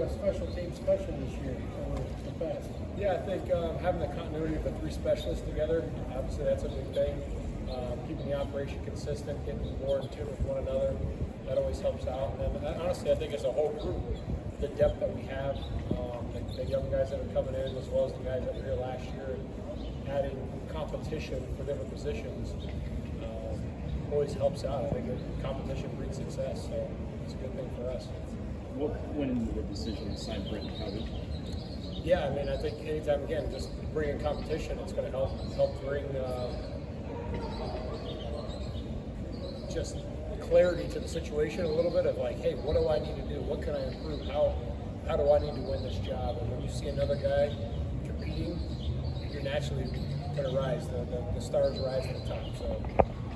special team special this year over the past? Yeah, I think having the continuity of the three specialists together, obviously that's a big thing. Keeping the operation consistent, getting more in tune with one another, that always helps out. And then, honestly, I think as a whole group, the depth that we have, the young guys that are coming in, as well as the guys that were here last year, and adding competition for different positions, always helps out. I think competition breeds success, so it's a good thing for us. What went into the decision to sign Britton Covey? Yeah, I mean, I think anytime, again, just bringing competition, it's going to help bring just clarity to the situation a little bit of like, hey, what do I need to do? What can I improve? How do I need to win this job? And when you see another guy competing, you're naturally going to rise. The stars rise to the top. So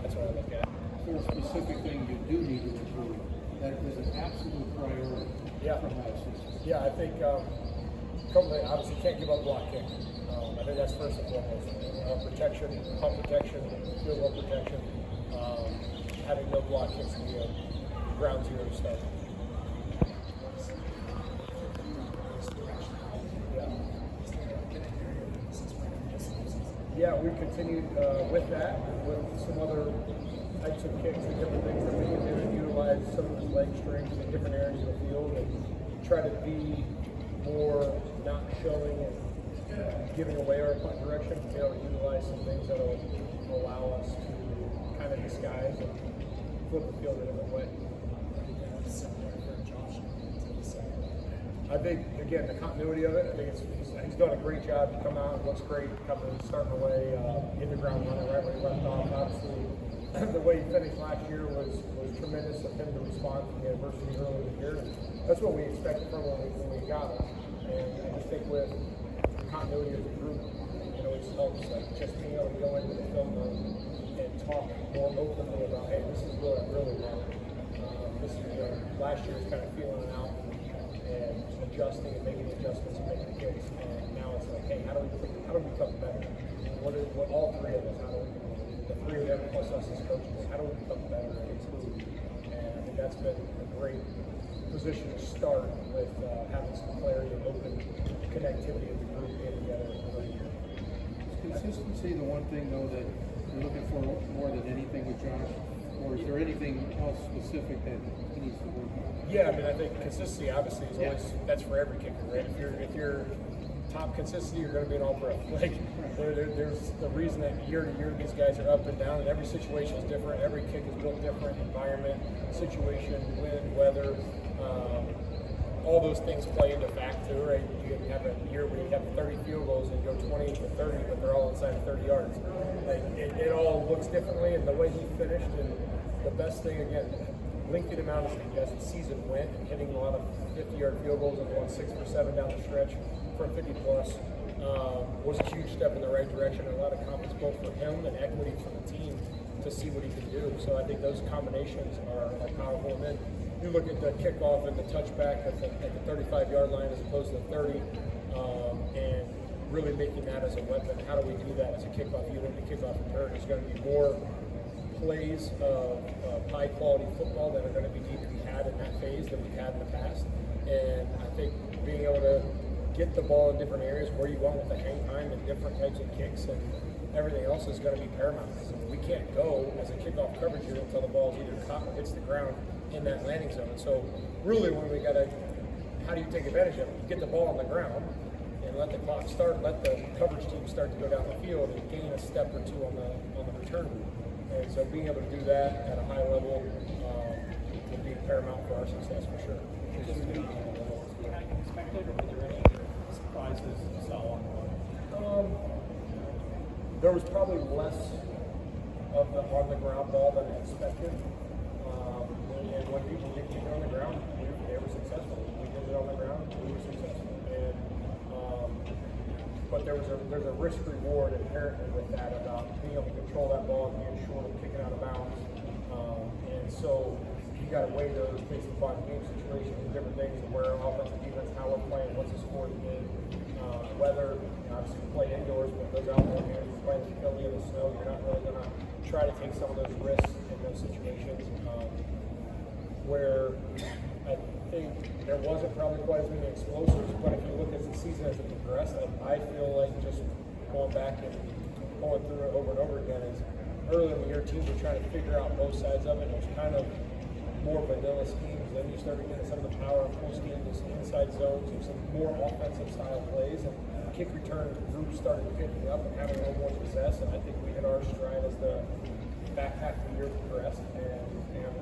that's what I look at. Is there a specific thing you do need to improve that is an absolute priority from that system? Yeah, I think obviously can't give up block kick. I think that's first and foremost. Protection, pump protection, field goal protection. Having no block kicks to be a ground zero start. Yeah, we've continued with that, with some other types of kicks and different things that we can do and utilize some of the leg strength in different areas of the field and try to be more not showing and giving away our punt direction, be able to utilize some things that will allow us to kind of disguise and flip the field in a different way. I think, again, the continuity of it, I think he's done a great job. He come out and looks great, coming, starting away, in the ground running right where he left off. Obviously, the way he finished last year was tremendous of him to respond to the adversity early in the year. That's what we expected from him when we got him. And I just think with the continuity of the group, it always helps, like just being able to go into the film room and talk more openly about, hey, this is what I really want. This is last year's kind of feeling it out and adjusting and making adjustments and making kicks. And now it's like, hey, how do we become better? What all three of us, the three of them plus us as coaches, how do we become better and improve? And I think that's been a great position to start with having some clarity and open connectivity of the group being together for a year. Is consistency the one thing, though, that you're looking for more than anything with Josh? Or is there anything else specific that he needs to work on? Yeah, I mean, I think consistency obviously is always, that's for every kicker, right? If you're top consistency, you're going to be an all-pro. Like, there's the reason that year to year these guys are up and down, and every situation is different. Every kick is built different, environment, situation, wind, weather. All those things play into fact too, right? You can have a year where you have 30 field goals and you go 20 to 30, but they're all inside of 30 yards. Like, it all looks differently, and the way he finished, and the best thing, again, lengthy amount as the season went, and hitting a lot of 50-yard field goals and going 6 for 7 down the stretch from 50 plus was a huge step in the right direction, and a lot of confidence both for him and equity for the team to see what he can do. So I think those combinations are powerful. And then you look at the kickoff and the touchback at the 35-yard line as opposed to the 30, and really making that as a weapon. How do we do that as a kickoff unit? The kickoff return is going to be more plays of high-quality football that are going to need to be had in that phase than we've had in the past. And I think being able to get the ball in different areas where you want with the hang time and different types of kicks and everything else is going to be paramount. Because we can't go as a kickoff coverage unit until the ball is either caught or hits the ground in that landing zone. And so really when we got to, how do you take advantage of it? You get the ball on the ground and let the clock start, let the coverage team start to go down the field and gain a step or two on the return route. And so being able to do that at a high level will be paramount for our success for sure. Expected, or were there any surprises you saw on there was probably less of the on-the-ground ball than I expected. And when people did keep it on the ground, they were successful. We did it on the ground, we were successful. And but there's a risk reward inherently with that about being able to control that ball and being short and kicking out of bounds. And so you got to weigh those based upon game situations and different things, and where offense and defense, how we're playing, what's the score of the game, weather. Obviously, we play indoors, but those outdoor games, we're playing in Philly in the snow. You're not really going to try to take some of those risks in those situations. Where I think there wasn't probably quite as many explosives, but if you look at the season as it progressed, I feel like just going back and going through it over and over again is early in the year teams were trying to figure out both sides of it. It was kind of more vanilla schemes. Then you started getting some of the power and pull schemes, inside zones, and some more offensive style plays. And kick return groups started picking up and having a little more success. And I think we hit our stride as the back half of the year progressed. And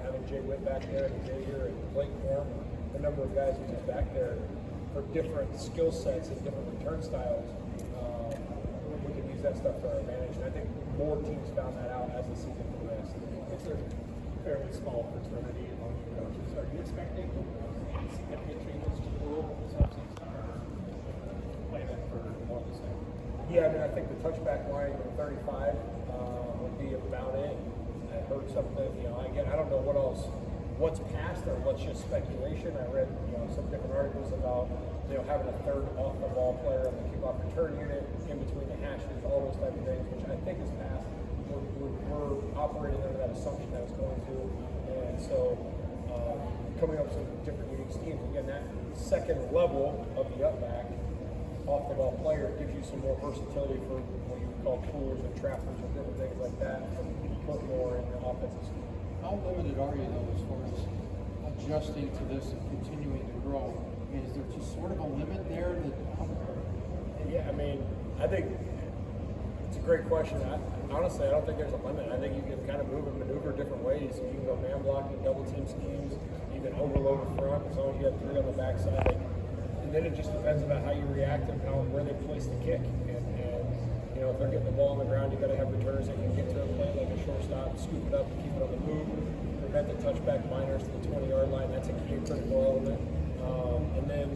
having Jay Witt back there and Xavier and Blake Form, the number of guys we have back there for different skill sets and different return styles, we can use that stuff to our advantage. And I think more teams found that out as the season progressed. It's a fairly small fraternity among the coaches. Are you expecting significant changes to the rule this offseason? Play that for more of the same? Yeah, I mean, I think the touchback line at 35 would be about it. I heard something, again, I don't know what's past or what's just speculation. I read, some different articles about, having a third off the ball player on the kickoff return unit in between the hashes, all those type of things, which I think is past. We're operating under that assumption that it's going to, and so coming up with some different unique schemes. Again, that second level of the up back, off the ball player gives you some more versatility for what you would call coolers and trappers and different things like that to put more in the offensive scheme. How limited are you though as far as adjusting to this and continuing to grow? I mean, is there just sort of a limit there that? Yeah, I mean, I think it's a great question. Honestly, I don't think there's a limit. I think you can kind of move and maneuver different ways. You can go man blocking, double team schemes. You can overload the front as long as you have three on the backside. And then it just depends on how you react and where they place the kick. And if they're getting the ball on the ground, you got to have returners that can get to it, play like a shortstop, scoop it up, and keep it on the move. Prevent the touchback minors to the 20-yard line. That's a key critical element. And then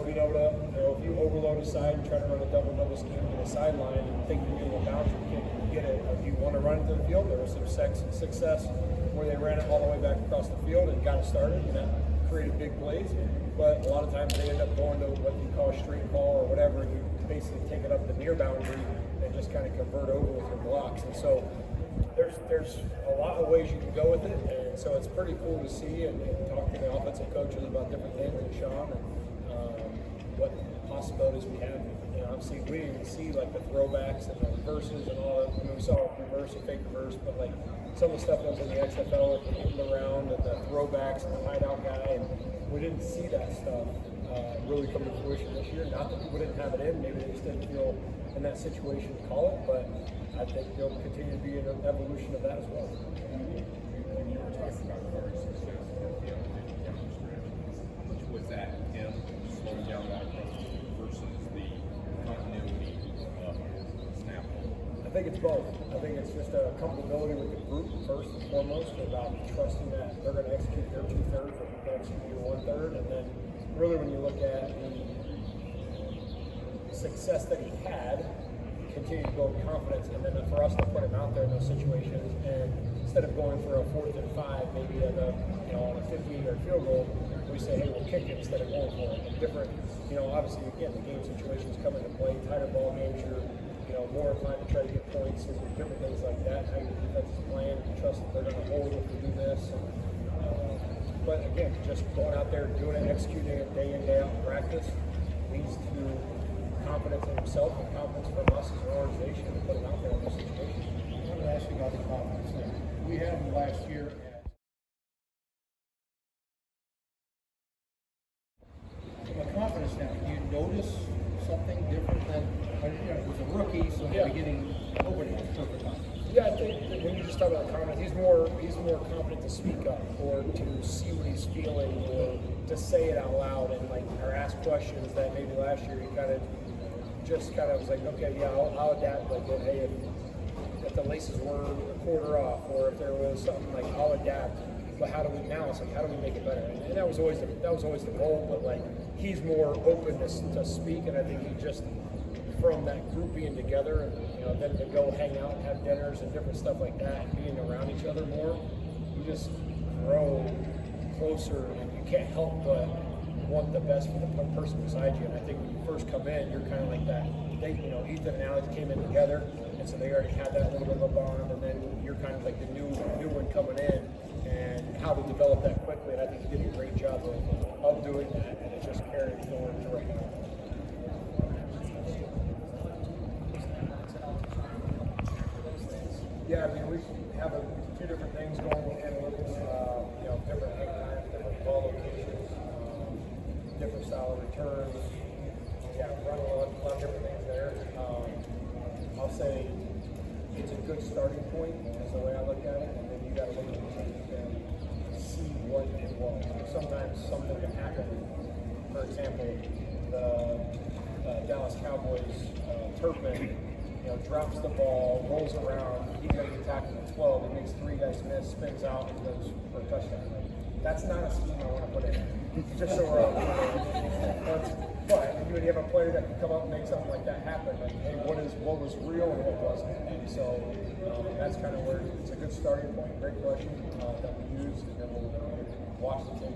being able to, if you overload a side and try to run a double scheme to the sideline and think you're getting a bounce, you can't get it. If you want to run it to the field, there was some success where they ran it all the way back across the field and got it started, and that created big plays. But a lot of times they end up going to what you call a straight ball or whatever, and you basically take it up the near boundary and just kind of convert over with your blocks. And so there's a lot of ways you can go with it, and so it's pretty cool to see and talk to the offensive coaches about different things and Sean and what possibilities we have. Obviously we didn't even see like the throwbacks and the reverses and all that. I mean, we saw reverse and fake reverse, but like some of the stuff that was in the XFL, like hitting around and the throwbacks and the hideout guy, and we didn't see that stuff really come to fruition this year. Not that people didn't have it in, maybe they just didn't feel in that situation to call it, but I think there'll continue to be an evolution of that as well. When you were talking about Corey's success at the end of the stretch, how much was that him slowing down that approach versus the continuity of snap? I think it's both. I think it's just a comfortability with the group first and foremost, about trusting that they're going to execute their 2/3 or you're going to execute your 1/3, and then really when you look at the success that he had, continue to build confidence, and then for us to put him out there in those situations, and instead of going for a 4th and 5, maybe at on a 15-yard field goal, we say, hey, we'll kick it instead of going for it. And different, obviously again the game situations come into play, tighter ball games, you're more inclined to try to get points and different things like that. How your defense is playing, you trust that they're going to hold if you do this. But again, just going out there, doing it, executing it day in, day out in practice leads to confidence in himself and confidence from us as an organization to put him out there in this situation. I wanted to ask you about the confidence thing. We had him last year from a confidence standpoint. Do you notice something different than it was a rookie, so Yeah. at the beginning nobody had perfect confidence. Yeah, I think that when you just talk about confidence, he's more confident to speak up or to see what he's feeling or to say it out loud and or ask questions that maybe last year he kind of was like, okay, yeah, I'll adapt. Like, hey, if the laces were a quarter off, or if there was something I'll adapt. But how do we now? It's how do we make it better? And that was always the goal. But he's more open to speak, and I think he just from that group being together, and then to go hang out and have dinners and different stuff like that, and being around each other more, you just grow closer, and you can't help but want the best for the person beside you. And I think when you first come in, you're kind of like that. Ethan and Alex came in together, and so they already had that little bit of a bond. And then you're kind of like the new one coming in. And how how to develop that quickly, and I think he did a great job of doing that, and it just carried forward to right now. Yeah, I mean, we have a few different things going with analytics, different hang times, different ball locations, different style of returns. Yeah, run a lot of different things there. I'll say it's a good starting point, is the way I look at it, and then you got to look at it and see what it was. Sometimes something can happen. For example, the Dallas Cowboys, Turpin, drops the ball, rolls around, he's going to get tackled at 12, he makes 3 guys miss, spins out, and goes for a touchdown. That's not a scheme I want to put in. Just so we're all but when you have a player that can come up and make something like that happen, like, hey, what was real and what wasn't? And so that's kind of where it's a good starting point, great question that we use, and then we'll watch the tape.